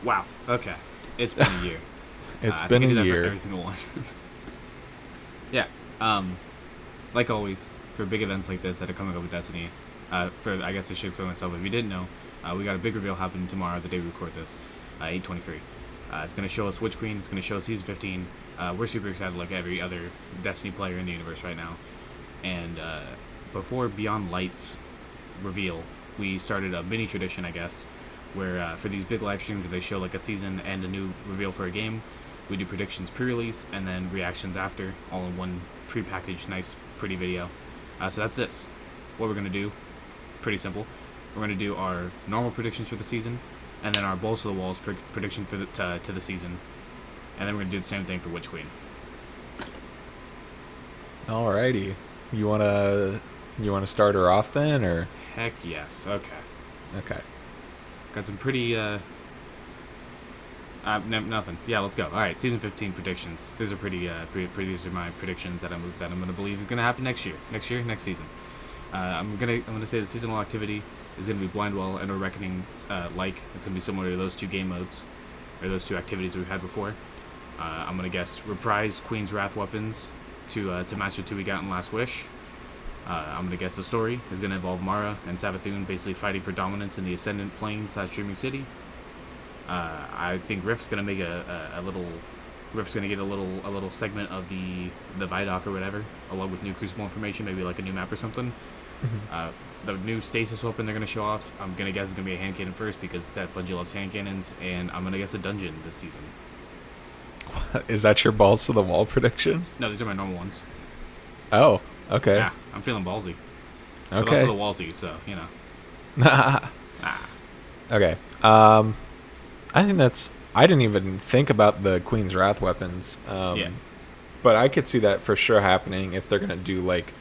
Wow. Okay. It's been a year. It's I been think I a do that for year. every single one. Yeah. Like always, for big events like this that are coming up with Destiny, I guess I should for myself. If you didn't know, we got a big reveal happening tomorrow, the day we record this, 8/23. It's gonna show us Witch Queen. It's gonna show us Season 15. We're super excited, like every other Destiny player in the universe right now. And before Beyond Light's reveal, we started a mini tradition, I guess, where for these big live streams where they show like a season and a new reveal for a game, we do predictions pre-release and then reactions after, all in one pre-packaged, nice, pretty video. So that's this. What we're gonna do, pretty simple. We're gonna do our normal predictions for the season, and then our balls to the walls prediction for to the season, and then we're gonna do the same thing for Witch Queen. Alrighty. You wanna start her off then, or Heck yes. Okay. okay? Got some pretty nothing. Yeah, let's go. All right, season 15 predictions. These are pretty. These are my predictions that I'm gonna believe is gonna happen next year. Next season. I'm gonna say the seasonal activity is gonna be Blindwell and or Reckoning. It's gonna be similar to those two game modes, or those two activities we've had before. I'm gonna guess reprise Queen's Wrath weapons to match the two we got in Last Wish. I'm gonna guess the story is gonna involve Mara and Savathun basically fighting for dominance in the Ascendant Plane / Dreaming City. I think Rift's gonna make a little. Rift's gonna get a little segment of the Vidoc or whatever, along with new Crucible information, maybe like a new map or something. The new Stasis weapon they're gonna show off, I'm gonna guess it's gonna be a hand cannon first because that Bungie loves hand cannons, and I'm gonna guess a dungeon this season. Is that your balls to the wall prediction? No, these are my normal ones. Oh, okay. Yeah, I'm feeling ballsy, but also the Okay. wallsy, so you know. Ah, Okay. I think I didn't even think about the Queen's Wrath weapons. Yeah. But I could see that for sure happening if they're gonna do like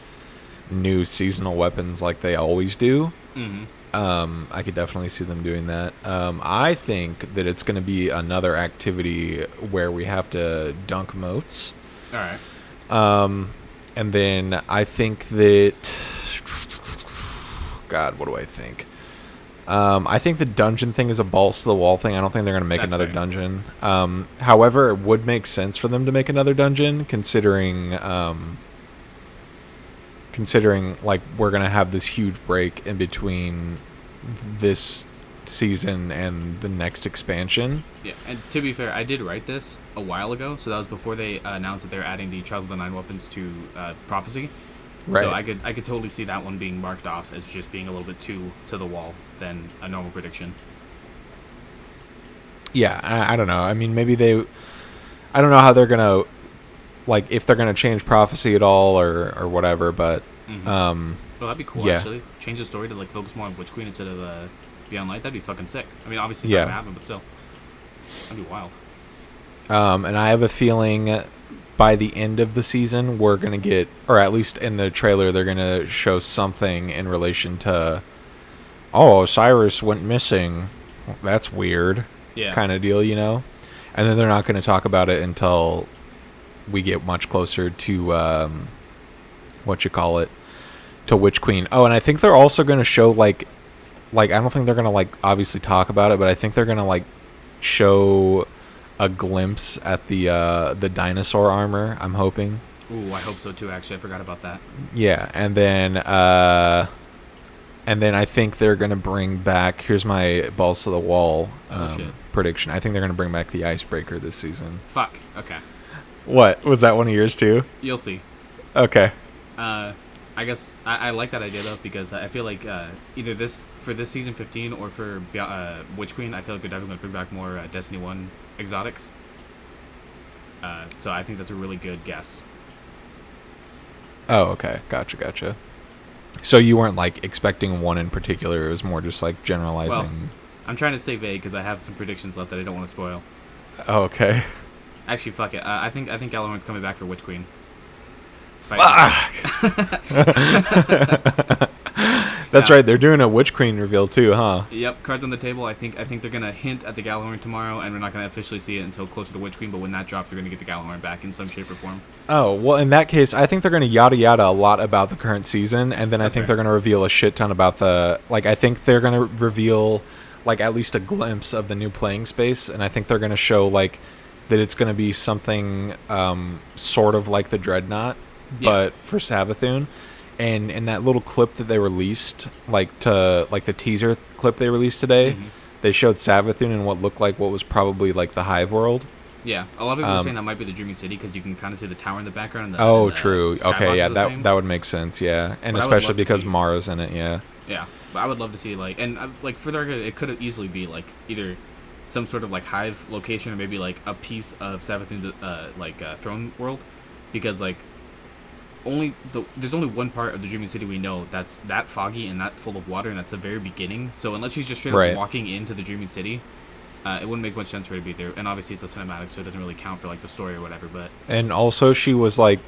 new seasonal weapons like they always do. Mm-hmm. I could definitely see them doing that. I think that it's gonna be another activity where we have to dunk moats. All right. And then I think that, God, what do I think? I think the dungeon thing is a balls to the wall thing. I don't think they're going to make That's another fair. dungeon. However, it would make sense for them to make another dungeon, considering like we're going to have this huge break in between this season and the next expansion. Yeah, and to be fair, I did write this a while ago, so that was before they announced that they're adding the Trials of the Nine weapons to Prophecy. Right. So I could totally see that one being marked off as just being a little bit too to the wall than a normal prediction. Yeah, I don't know. I mean, maybe I don't know how they're gonna, like, if they're gonna change Prophecy at all or whatever. But Mm-hmm. Well, that'd be cool, yeah. actually. Change the story to like focus more on Witch Queen instead of Beyond Light. That'd be fucking sick. I mean, obviously it's not Yeah. gonna happen, but still, that'd be wild. And I have a feeling by the end of the season we're gonna get, or at least in the trailer, they're gonna show something in relation to, oh, Cyrus went missing. That's weird. Yeah. Kind of deal, you know. And then they're not gonna talk about it until we get much closer to to Witch Queen. Oh, and I think they're also gonna show like I don't think they're gonna like obviously talk about it, but I think they're gonna like show a glimpse at the dinosaur armor. I'm hoping. Ooh, I hope so too. Actually, I forgot about that. Yeah, and then I think they're gonna bring back. Here's my balls to the wall Shit. prediction. I think they're gonna bring back the icebreaker this season. Fuck. Okay. What was that? One of yours too? You'll see. Okay. I guess I like that idea though because I feel like either for this season 15 or for Witch Queen, I feel like they're definitely gonna bring back more Destiny 1 exotics. So I think that's a really good guess. Oh, okay. Gotcha. So you weren't like expecting one in particular. It was more just like generalizing. Well, I'm trying to stay vague because I have some predictions left that I don't want to spoil. Oh, okay. Actually, fuck it. I think Gjallarhorn's coming back for Witch Queen. That's right. They're doing a Witch Queen reveal too, huh? Yep, cards on the table. I think they're gonna hint at the Gjallarhorn tomorrow, and we're not gonna officially see it until closer to Witch Queen. But when that drops, we're gonna get the Gjallarhorn back in some shape or form. Oh, well, in that case, I think they're going to yada yada a lot about the current season, and then I That's think fair. they're going to reveal a shit ton about I think they're going to reveal like at least a glimpse of the new playing space, and I think they're gonna show like that it's gonna be something sort of like the Dreadnought, but for Savathûn. And in that little clip that they released, like the teaser clip they released today, they showed Savathûn in what looked like what was probably like the Hive world. Yeah, a lot of people are saying that might be the Dreaming City because you can kind of see the tower in the background. And true. Okay, yeah, that would make sense. Yeah, and but especially because Mara's in it. Yeah. Yeah, but I would love to see like for the it could easily be like either some sort of like Hive location or maybe like a piece of Savathûn's throne world, because like there's only one part of the Dreaming City we know that's that foggy and that full of water, and that's the very beginning. So unless she's just straight up walking into the Dreaming City, it wouldn't make much sense for her to be there. And obviously it's a cinematic, so it doesn't really count for like the story or whatever. But also she was like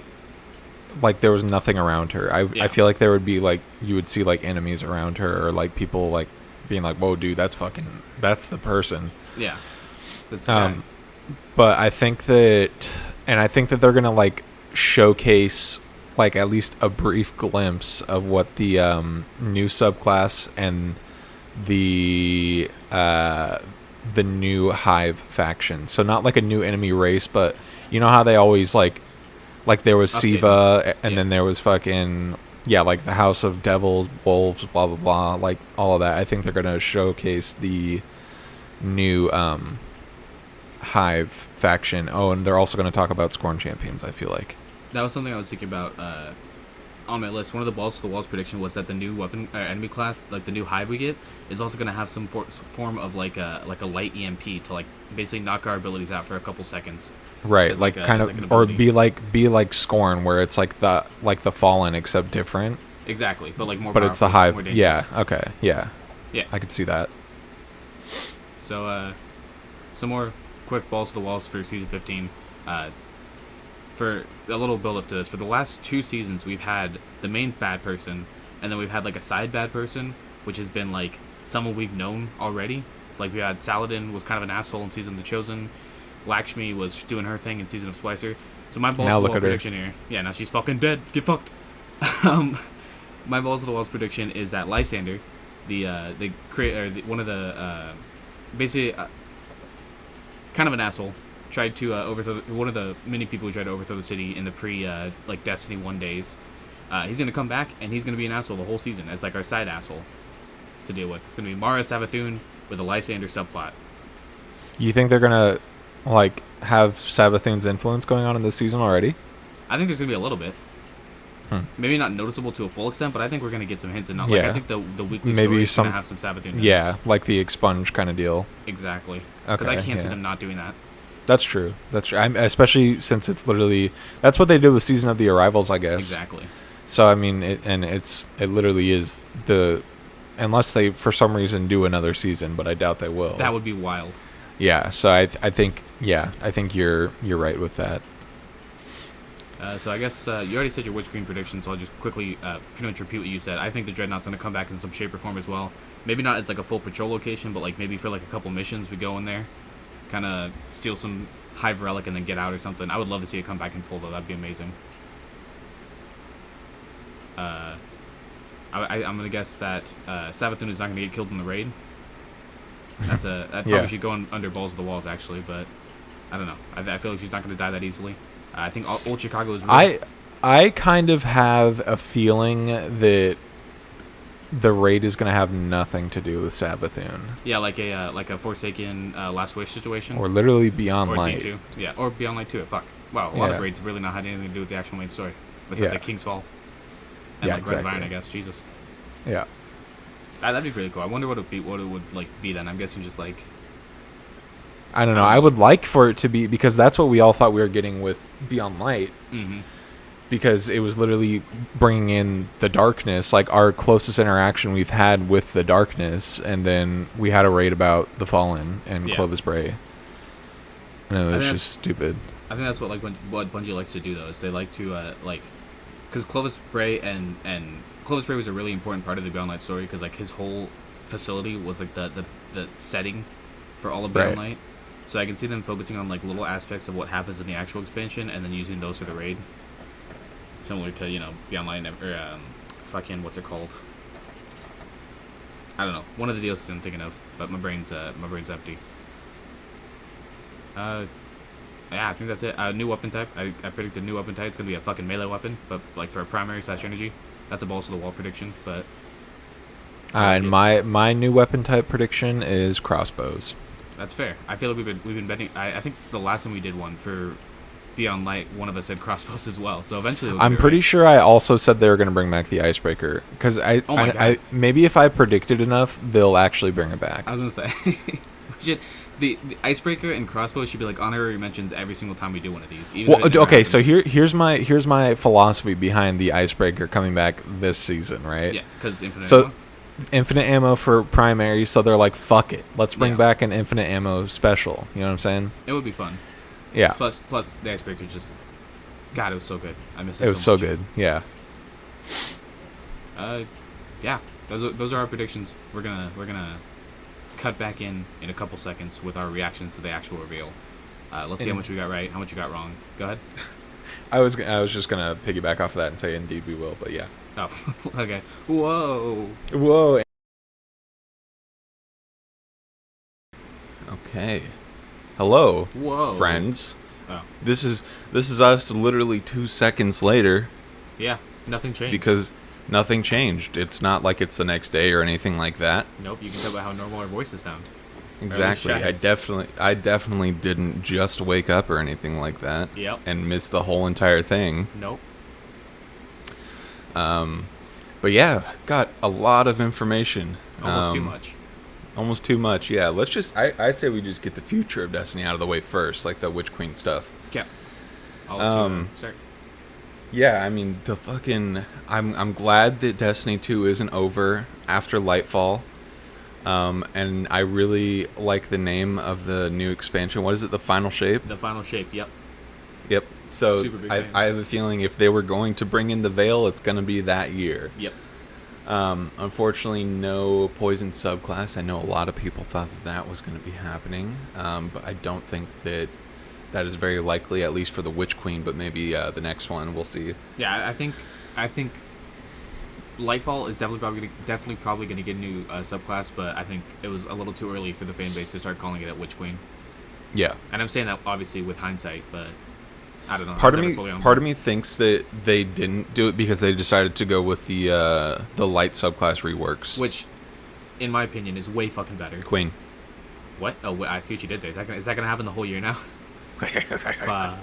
there was nothing around her. I feel like there would be like you would see like enemies around her or like people like being like, whoa, dude, that's the person. Yeah. So but I think that they're gonna like showcase like at least a brief glimpse of what the new subclass and the new Hive faction. So not like a new enemy race, but you know how they always like there was Siva, and then there was fucking like the House of Devils, Wolves, blah blah blah, like all of that. I think they're gonna showcase the new Hive faction. Oh, and they're also gonna talk about Scorn Champions, I feel like. That was something I was thinking about on my list. One of the balls to the walls prediction was that the new weapon enemy class, like the new Hive we get, is also going to have some form of like a light EMP to like basically knock our abilities out for a couple seconds. Right, like kind of, or be like Scorn, where it's like the Fallen except different. Exactly, but like more. But it's the Hive. Yeah. Okay. Yeah. Yeah. I could see that. So, some more quick balls to the walls for season 15. For a little build-up to this, for the last 2 seasons, we've had the main bad person, and then we've had, like, a side bad person, which has been, like, someone we've known already. Like, we had Saladin was kind of an asshole in Season of the Chosen. Lakshmi was doing her thing in Season of Splicer. So my balls to the wall prediction here... Yeah, now she's fucking dead. Get fucked. My balls to the walls prediction is that Lysander, one of the... basically, kind of an asshole, tried to overthrow one of the many people who tried to overthrow the city in the Destiny 1 days. He's gonna come back and he's gonna be an asshole the whole season as like our side asshole to deal with. It's gonna be Mara Savathûn with a Lysander subplot. You think they're gonna like have Savathûn's influence going on in this season already? I think there's gonna be a little bit. Maybe not noticeable to a full extent, but I think we're gonna get some hints. And like I think the weekly story is gonna have some Savathûn. Yeah, like the Expunge kind of deal. Exactly. Because I can't see them not doing that. That's true. Especially since it's literally that's what they did with Season of the Arrivals, I guess. Exactly. So I mean, it literally is unless they for some reason do another season, but I doubt they will. That would be wild. Yeah. So I think you're right with that. So I guess you already said your Witch Queen prediction, so I'll just quickly pretty much repeat what you said. I think the Dreadnought's gonna come back in some shape or form as well. Maybe not as like a full patrol location, but like maybe for like a couple missions we go in there. Kind of steal some Hive relic and then get out or something. I would love to see it come back in full though. That'd be amazing. I'm gonna guess that Savathûn is not gonna get killed in the raid. That probably should go under balls of the walls actually, but I don't know. I feel like she's not gonna die that easily. I think Old Chicago is. Really I kind of have a feeling that the raid is going to have nothing to do with Savathûn. Yeah, like a Forsaken Last Wish situation. Or literally Beyond or Light. D2. Yeah, or Beyond Light 2. Fuck. Wow, a lot of raids have really not had anything to do with the actual main story. Besides the King's Fall. And Rise of Iron, I guess. Jesus. Yeah. That'd be really cool. I wonder what it would like be then. I'm guessing just like... I don't know. I would like for it to be... Because that's what we all thought we were getting with Beyond Light. Mm-hmm. Because it was literally bringing in the darkness, like our closest interaction we've had with the darkness, and then we had a raid about the Fallen and Clovis Bray. And it was just stupid. I think that's what what Bungie likes to do though, is they like to because Clovis Bray and Clovis Bray was a really important part of the Beyond Light story because like his whole facility was like the setting for all of Beyond Light. So I can see them focusing on like little aspects of what happens in the actual expansion and then using those for the raid. Similar to, Beyond Light, or fucking, what's it called? I don't know. One of the DLCs I'm thinking of, but my brain's empty. Yeah, I think that's it. New weapon type. I predicted new weapon type. It's gonna be a fucking melee weapon, but like for a primary / energy. That's a balls to the wall prediction, but. And my new weapon type prediction is crossbows. That's fair. I feel like we've been betting. I think the last time we did one for Beyond Light, one of us said crossbows as well. So eventually, I'm pretty sure I also said they were going to bring back the icebreaker because I maybe if I predicted enough, they'll actually bring it back. I was gonna say, the icebreaker and crossbow should be like honorary mentions every single time we do one of these. Even well, okay, so here's my philosophy behind the icebreaker coming back this season, right? Yeah, because infinite ammo for primary, so they're like, fuck it, let's bring back an infinite ammo special. You know what I'm saying? It would be fun. Yeah. Plus the icebreaker just, God, it was so good. I miss it. It was so good. Yeah. Yeah. Those are our predictions. We're gonna cut back in a couple seconds with our reactions to the actual reveal. Let's see how much we got right, how much you got wrong. Go ahead. I was just gonna piggyback off of that and say indeed we will, but yeah. Oh, okay. Whoa. Okay. Hello. Whoa. Friends. Oh. This is us literally 2 seconds later. Yeah. Nothing changed. Because nothing changed. It's not like it's the next day or anything like that. Nope. You can tell by how normal our voices sound. Exactly. I definitely didn't just wake up or anything like that. Yep. And miss the whole entire thing. Nope. But yeah, got a lot of information. Almost too much. Almost too much, yeah. Let's just, I'd say we just get the future of Destiny out of the way first, like the Witch Queen stuff. Yeah. I'll let you start. Yeah, I mean, I'm glad that Destiny 2 isn't over after Lightfall. And I really like the name of the new expansion. What is it, The Final Shape? The Final Shape, yep. Yep. So I have a feeling if they were going to bring in the Veil, it's going to be that year. Yep. Unfortunately, no poison subclass. I know a lot of people thought that was going to be happening, but I don't think that is very likely, at least for the Witch Queen. But maybe the next one, we'll see. Yeah, I think Lightfall is definitely probably going to get a new subclass, but I think it was a little too early for the fan base to start calling it a Witch Queen. Yeah, and I'm saying that obviously with hindsight, but I don't know. Part of me thinks that they didn't do it because they decided to go with the light subclass reworks, which, in my opinion, is way fucking better. Queen. What? Oh, I see what you did there. Is that gonna happen the whole year now?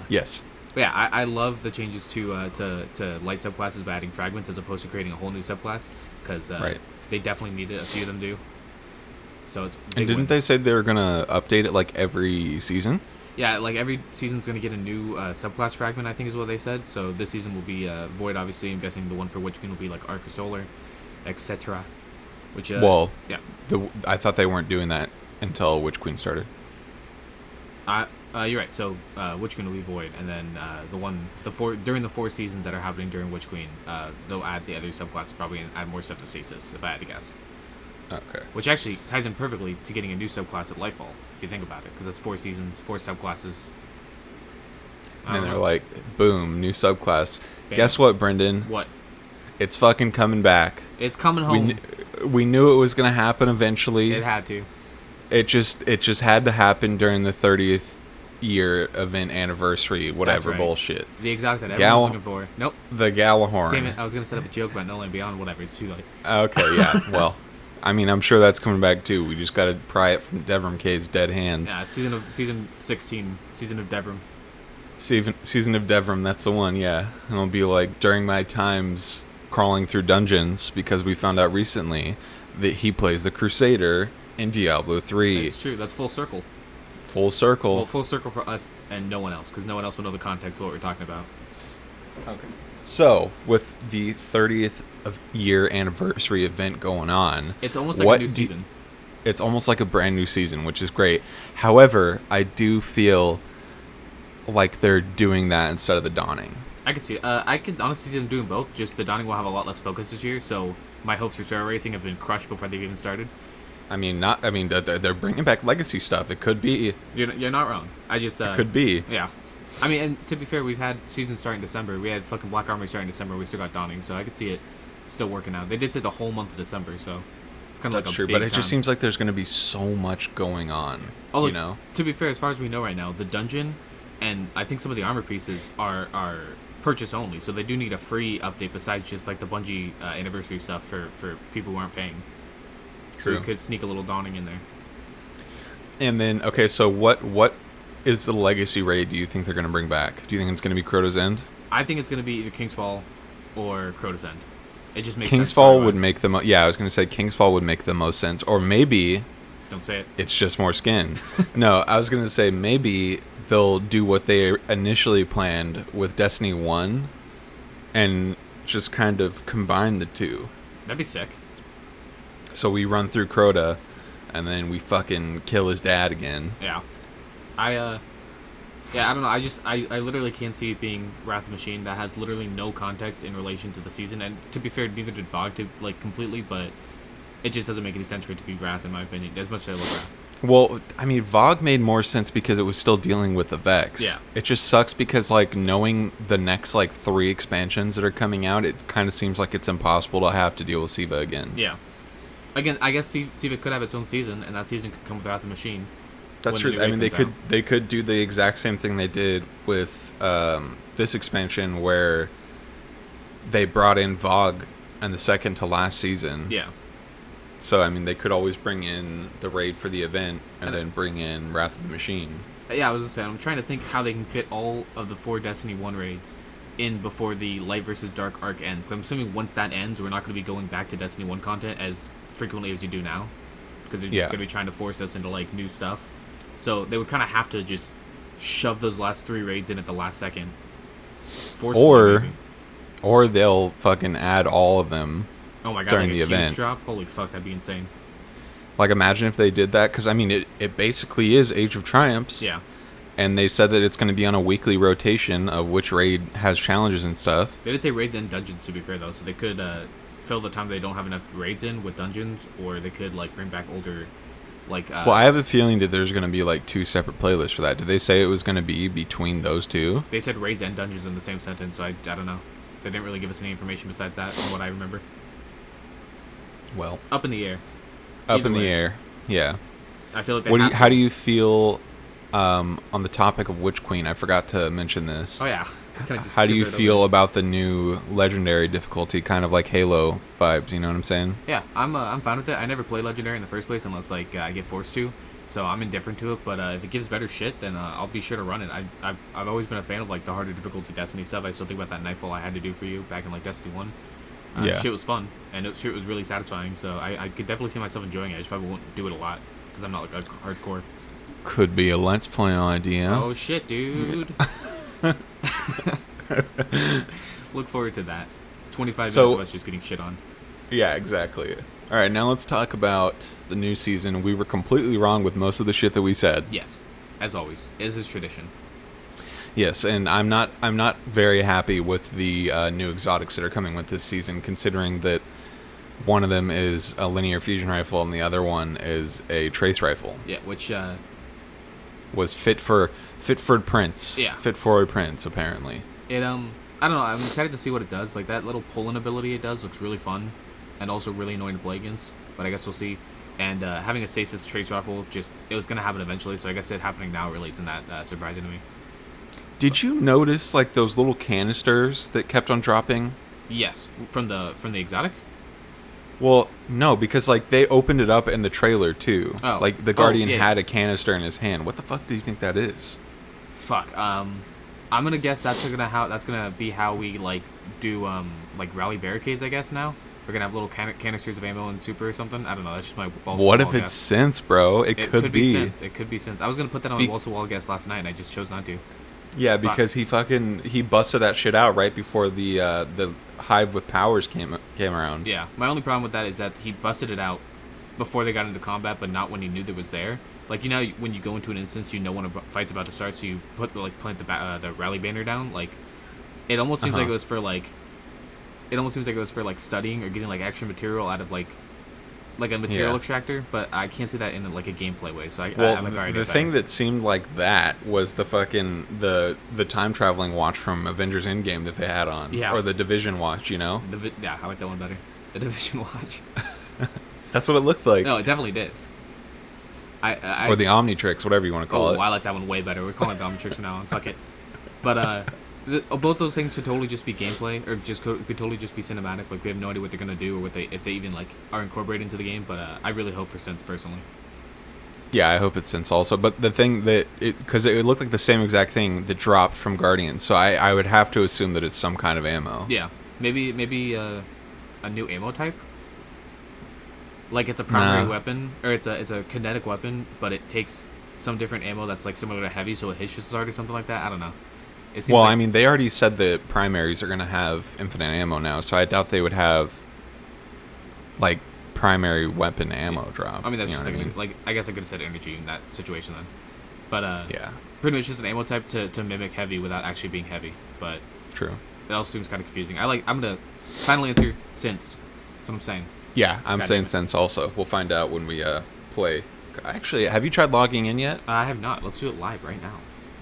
Yes. But yeah, I love the changes to light subclasses by adding fragments as opposed to creating a whole new subclass because they definitely needed a few of them do. So it's big and didn't wins. they say they were gonna update it like every season? Yeah, like every season's gonna get a new subclass fragment, I think is what they said. So this season will be Void, obviously. I'm guessing the one for Witch Queen will be like Arc of Solar, etc. Which yeah, I thought they weren't doing that until Witch Queen started. You're right. So Witch Queen will be Void, and then during the 4 seasons that are happening during Witch Queen, they'll add the other subclasses, probably add more stuff to Stasis, if I had to guess. Okay. Which actually ties in perfectly to getting a new subclass at Lightfall, if you think about it, because that's 4 seasons, 4 subclasses. And they're like, boom, new subclass. Bam. Guess what, Brendan? What? It's fucking coming back. It's coming home. We knew it was gonna happen eventually. It had to. It just had to happen during the 30th year event anniversary, whatever bullshit. The exotic that everyone's looking for. Nope. The Galahorn. Damn it! I was gonna set up a joke about No Land Beyond. Whatever. It's too late. Okay. Yeah. Well. I mean, I'm sure that's coming back too. We just got to pry it from Devrim K's dead hands. Yeah, season 16, season of Devrim. Season of Devrim, that's the one. Yeah, and it'll be like during my times crawling through dungeons because we found out recently that he plays the Crusader in Diablo 3. That's true. That's full circle. Full circle. Well, full circle for us and no one else, because no one else will know the context of what we're talking about. Okay. So, with the 30th year anniversary event going on, it's almost like a new season. It's almost like a brand new season, which is great. However, I do feel like they're doing that instead of the Dawning. I could see it. I could honestly see them doing both. Just the Dawning will have a lot less focus this year, so my hopes for Sparrow Racing have been crushed before they've even started. They're bringing back legacy stuff. It could be. You're not wrong. It could be. Yeah. I mean, and to be fair, we've had seasons starting December. We had fucking Black Armory starting December. We still got Dawning, so I could see it still working out. They did say the whole month of December, so It's kind of That's like a true, big but it just time. seems like there's going to be so much going on. Oh, You know? to be fair, as far as we know right now, the dungeon and I think some of the armor pieces are purchase only, so they do need a free update besides just like the Bungie anniversary stuff for people who aren't paying. So True. you could sneak a little Dawning in there. And then, okay, so what is the legacy raid do you think they're going to bring back? Do you think it's going to be Crota's End? I think it's going to be either King's Fall or Crota's End. It just makes King's sense. Fall would story-wise. make the yeah, I was going to say King's Fall would make the most sense. Or maybe Don't say it. it's just more skin. No, I was going to say maybe they'll do what they initially planned with Destiny 1 and just kind of combine the two. That'd be sick. So we run through Crota and then we fucking kill his dad again. Yeah. Yeah, I don't know. I literally can't see it being Wrath of the Machine. That has literally no context in relation to the season. And to be fair, neither did VOG to like completely, but it just doesn't make any sense for it to be Wrath, in my opinion. As much as I love Wrath. Well, I mean, VOG made more sense because it was still dealing with the Vex. Yeah. It just sucks because, like, knowing the next, like, 3 expansions that are coming out, it kind of seems like it's impossible to have to deal with Siva again. Yeah. Again, I guess Siva could have its own season, and that season could come with Wrath of the Machine. That's when the true. new I raid mean, comes out. they could do the exact same thing they did with this expansion where they brought in VOG in the second to last season. Yeah. So, I mean, they could always bring in the raid for the event and And- then bring in Wrath of the Machine. Yeah, I was just saying, I'm trying to think how they can fit all of the 4 Destiny 1 raids in before the Light versus Dark arc ends. Because I'm assuming once that ends, we're not going to be going back to Destiny 1 content as frequently as you do now. Because they're Yeah. going to be trying to force us into, like, new stuff. So they would kind of have to just shove those last 3 raids in at the last second. Forcefully, Or- maybe. Or they'll fucking add all of them. Oh my god, during like the a huge event. drop? Holy fuck, that'd be insane. Like, imagine if they did that, because, I mean, it basically is Age of Triumphs. Yeah. And they said that it's going to be on a weekly rotation of which raid has challenges and stuff. They did say raids and dungeons, to be fair, though. So they could fill the time they don't have enough raids in with dungeons, or they could, like, bring back older, like... Well, I have a feeling that there's going to be, like, 2 separate playlists for that. Did they say it was going to be between those two? They said raids and dungeons in the same sentence, so I don't know. They didn't really give us any information besides that, from what I remember. Well, Up in the air. up Either in the way. air. Yeah. I feel like they How do you feel on the topic of Witch Queen? I forgot to mention this. Oh, yeah. Kinda just How do skipped you right over feel it. about the new legendary difficulty, kind of like Halo vibes, you know what I'm saying? Yeah, I'm fine with it. I never play Legendary in the first place unless, like, I get forced to. So I'm indifferent to it, but if it gives better shit, then I'll be sure to run it. I've always been a fan of, like, the harder difficulty Destiny stuff. I still think about that Nightfall I had to do for you back in, like, Destiny 1. Yeah. Shit was fun, and shit was really satisfying, so I could definitely see myself enjoying it. I just probably won't do it a lot, because I'm not, like, hardcore. Could be a Let's Play idea. Oh, shit, dude. Look forward to that. 25 So- minutes of us just getting shit on. Yeah, exactly. All right, now let's talk about the new season. We were completely wrong with most of the shit that we said. Yes, as always. As is tradition. Yes, and I'm not very happy with the new exotics that are coming with this season, considering that one of them is a linear fusion rifle and the other one is a trace rifle. Yeah, which, Was fit for Prince. Yeah. Fit for a Prince, apparently. it, I don't know, I'm excited to see what it does. Like, that little pull-in ability it does looks really fun, and also really annoying to play against, but I guess we'll see. And having a stasis trace rifle, it was going to happen eventually, so I guess it happening now really isn't that surprising to me. Did you notice, like, those little canisters that kept on dropping? Yes, from the exotic? Well, no, because, like, they opened it up in the trailer, too. Oh. Like, the Oh, Guardian yeah. had a canister in his hand. What the fuck do you think that is? Fuck, I'm gonna guess that's gonna be how we, like, do, like, rally barricades, I guess, now? We're gonna have little canisters of ammo and super or something? I don't know, that's just my balls to What the if wall it's guess. sense, bro? It could be. sense. It could be sense. I was gonna put that on my balls to the wall guess last night, and I just chose not to. Yeah, because he busted that shit out right before the Hive with Powers came around. Yeah, my only problem with that is that he busted it out before they got into combat, but not when he knew that was there. Like, you know, when you go into an instance, you know when a fight's about to start, so you plant the rally banner down. Like, it almost seems like it was for like, studying or getting like extra material out of like a material Yeah. extractor. But I can't see that in like a gameplay way. So Well, I'm like, alright, the thing that seemed like that was the fucking the time traveling watch from Avengers Endgame that they had on, Yeah. or the Division watch, you know. yeah, I like that one better. The Division watch. That's what it looked like. No, it definitely did. Or the Omnitrix, whatever you want to call it. I like that one way better. We're calling it the Omnitrix from now on. Fuck it. But both those things could totally just be gameplay, or just could totally just be cinematic. Like, we have no idea what they're gonna do, or if they even like are incorporated into the game. But I really hope for Sense personally. Yeah, I hope it's Sense also. But the thing that because it looked like the same exact thing that dropped from Guardians, so I would have to assume that it's some kind of ammo. Yeah, maybe a new ammo type. Like, it's a primary weapon, or it's a kinetic weapon, but it takes some different ammo that's like similar to heavy, so it hits just as hard or something like that. I don't know. Well, I mean, they already said that primaries are going to have infinite ammo now, so I doubt they would have like primary weapon ammo drop. I mean, that's just like, I guess I could have said energy in that situation then. But yeah, pretty much just an ammo type to mimic heavy without actually being heavy. But true. That also seems kind of confusing. I'm gonna final answer Sense. That's what I'm saying. Yeah, I'm saying Sense also. We'll find out when we play. Actually, have you tried logging in yet? I have not. Let's do it live right now.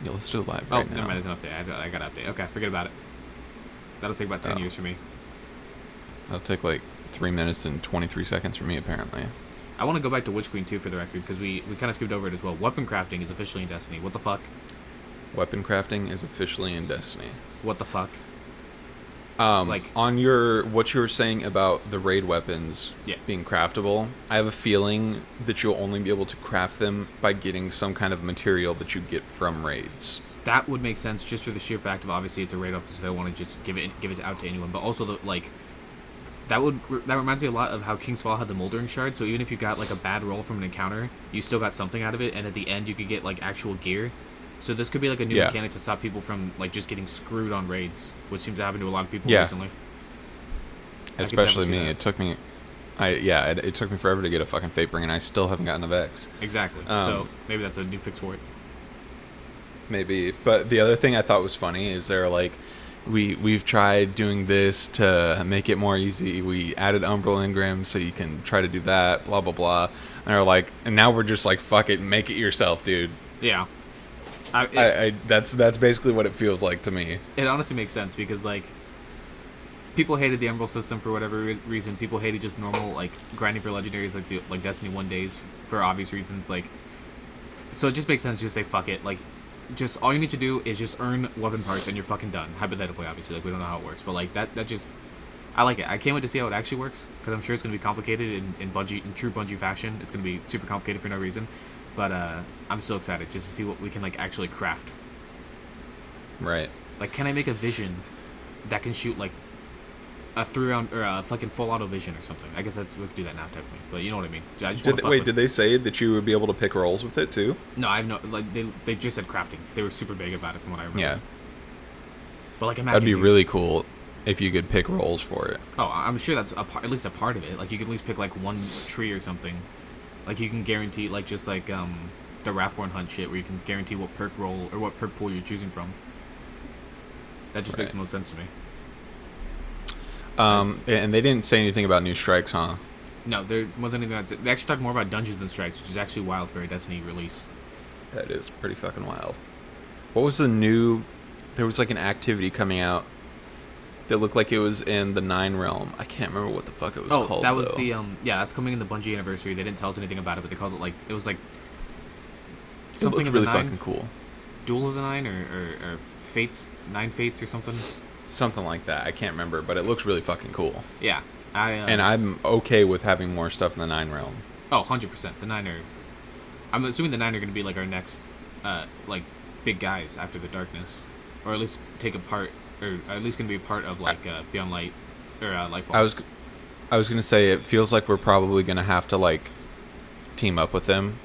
Yeah, let's do it live right now. Never mind. There's an update. I got to update. Okay, forget about it. That'll take about 10 years for me. That'll take like 3 minutes and 23 seconds for me, apparently. I want to go back to Witch Queen 2 for the record, because we kind of skipped over it as well. Weapon crafting is officially in Destiny. What the fuck? Weapon crafting is officially in Destiny. What the fuck? Like on what you were saying about the raid weapons being craftable, I have a feeling that you'll only be able to craft them by getting some kind of material that you get from raids. That would make sense just for the sheer fact of obviously it's a raid weapon, so they don't want to just give it out to anyone. But also that reminds me a lot of how King's Fall had the Moldering Shard. So even if you got like a bad roll from an encounter, you still got something out of it, and at the end you could get like actual gear. So this could be like a new mechanic to stop people from like just getting screwed on raids, which seems to happen to a lot of people recently. Especially me. It took me forever to get a fucking Fatebringer, and I still haven't gotten a Vex. Exactly. So maybe that's a new fix for it. Maybe. But the other thing I thought was funny is they're like, we've tried doing this to make it more easy. We added Umbral Engram so you can try to do that, blah blah blah. And they're like, and now we're just like, fuck it, make it yourself, dude. Yeah. That's basically what it feels like to me. It honestly makes sense because like people hated the Emerald system for whatever reason. People hated just normal like grinding for legendaries like Destiny 1 days for obvious reasons. Like, so it just makes sense to just say fuck it. Like, just all you need to do is just earn weapon parts and you're fucking done. Hypothetically, obviously, like we don't know how it works, but like that just I like it. I can't wait to see how it actually works because I'm sure it's gonna be complicated in true Bungie fashion. It's gonna be super complicated for no reason. But I'm so excited just to see what we can like actually craft. Right. Like, can I make a vision that can shoot like a 3-round or a fucking full auto vision or something? I guess we could do that now technically, but you know what I mean. I just did they say that you would be able to pick rolls with it too? No, I have no. Like they just said crafting. They were super big about it from what I remember. Yeah. But like, imagine that'd be really cool if you could pick rolls for it. Oh, I'm sure that's at least a part of it. Like, you could at least pick like one tree or something. Like, you can guarantee, like, just like the Wrathborn Hunt shit, where you can guarantee what perk roll or what perk pool you're choosing from. That just makes the most sense to me. And they didn't say anything about new strikes, huh? No, there wasn't anything. They actually talked more about dungeons than strikes, which is actually wild for a Destiny release. That is pretty fucking wild. What was the new? There was like an activity coming out that looked like it was in the 9 realm. I can't remember what the fuck it was called. Oh, that was the that's coming in the Bungie anniversary. They didn't tell us anything about it, but they called it like it was like something it looked really fucking cool. Duel of the 9 or Fates, 9 Fates or something. Something like that. I can't remember, but it looks really fucking cool. Yeah, and I'm okay with having more stuff in the 9 realm. Oh, 100%. The 9 are. I'm assuming the 9 are going to be like our next, like big guys after the Darkness, or at least take a part. Or at least going to be a part of like Beyond Light or Lightfall. I was gonna say it feels like we're probably gonna have to like team up with them.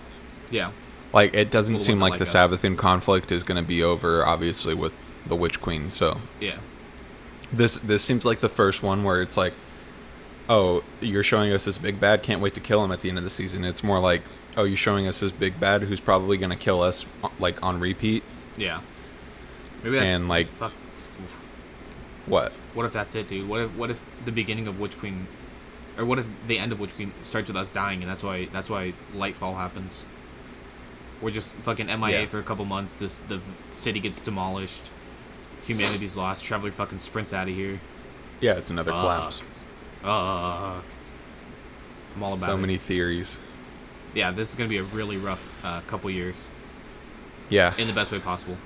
Yeah. Like, it doesn't seem like the Savathûn conflict is gonna be over, obviously, with the Witch Queen. So yeah. This seems like the first one where it's like, oh, you're showing us this big bad, can't wait to kill him at the end of the season. It's more like, oh, you're showing us this big bad who's probably gonna kill us like on repeat. Yeah. Maybe that's and like. Fuck. What? What if that's it, dude? What if the beginning of Witch Queen, or what if the end of Witch Queen starts with us dying, and that's why Lightfall happens? We're just fucking MIA for a couple months. The city gets demolished, humanity's lost. Traveler fucking sprints out of here. Yeah, it's another collapse. Fuck. I'm all about So it. many theories. Yeah, this is gonna be a really rough couple years Yeah. in the best way possible.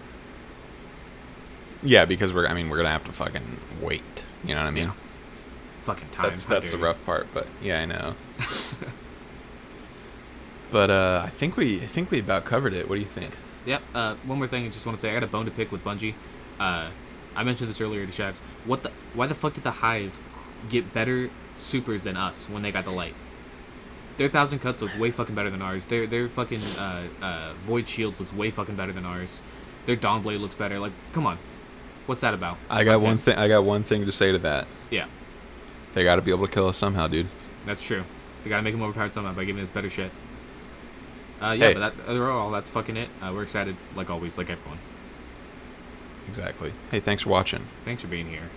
Yeah, because we're gonna have to fucking wait. You know what I mean? Yeah. Fucking time. That's How the dare rough part, but yeah, I know. But I think we about covered it. What do you think? you. Yep. One more thing, I just want to say, I got a bone to pick with Bungie. I mentioned this earlier to Shabs. Why the fuck did the Hive get better supers than us when they got the light? Their 1,000 cuts look way fucking better than ours. Their fucking void shields looks way fucking better than ours. Their Dawnblade looks better. Like, come on, what's that about? I got one Podcast. thing. I got one thing to say to that. Yeah, They got to be able to kill us somehow, dude. that's true. They gotta make him overpowered somehow by giving us better shit. Yeah, Hey. but overall, that's fucking it. We're excited, like always, like everyone. Exactly. Hey, thanks for watching. Thanks for being here.